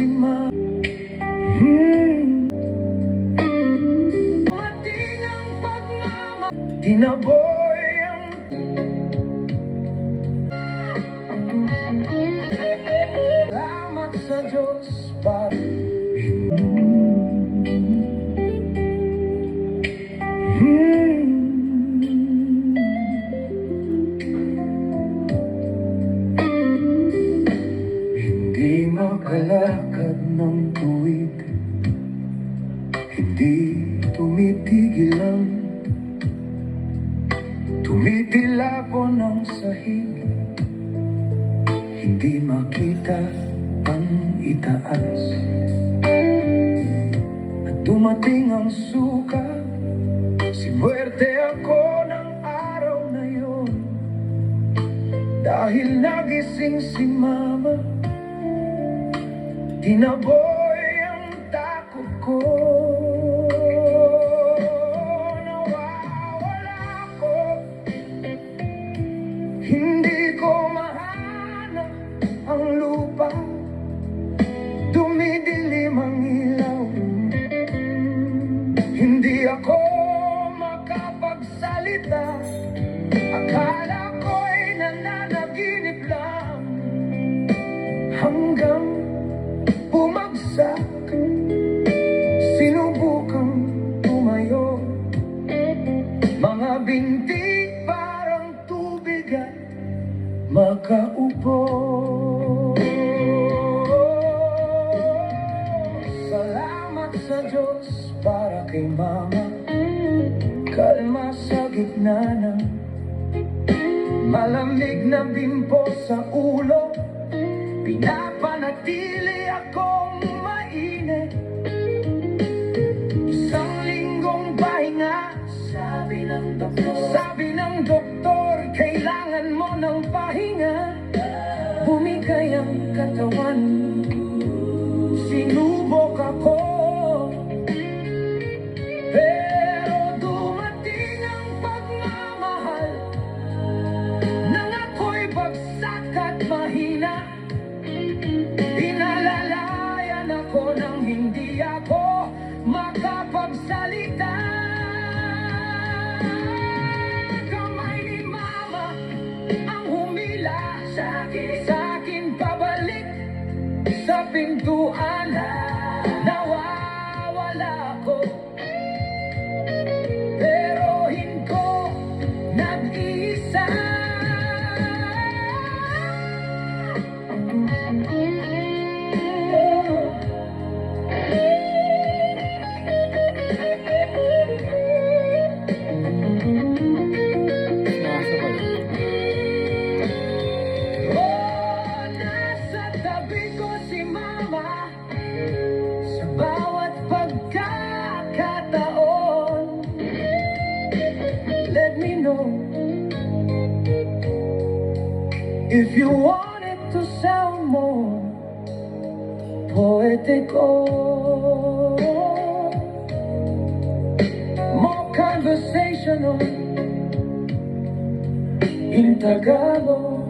si Ma. Mating ang pagmama, tinaboy ang salamat sa Diyos para hindi makalakad ng tuwid, hindi tumitigil ang tumitilapon ng sahig, hindi makita ang itaas, at dumating ang suka, sinuwerte ako ng araw na yon, dahil nagising si Mama, tinaboy ang takot ko. Nawawala ko, hindi ko mahanap ang lupa, dumidilim ang ilaw, hindi ako makapagsalita, akala ko'y nananaginip lang, hanggang bumagsak, sinubukang tumayo, mga binti parang tubig at makaupo. Salamat sa Diyos para kay Mama, kalma sa gitna ng malamig na bimpo sa ulo, pinapanatili akong mainit, isang linggong pahinga, sabi ng doktor, kailangan mo ng pahinga, bumigay ang katawan, sinubok ako, pero dumating ang pagmamahal, nang ako'y bagsak at mahina, pinalalayan ako nang hindi ako makapagsalita. Kamay ni Mama ang humila sa akin pabalik sa pintuan. Nawawala ako, pero hindi ko nag-iisa. Nasa tabi ko si Mama sa bawat pagkakataon. Let me know if you want it to sound more poetical, more conversational in Tagalog.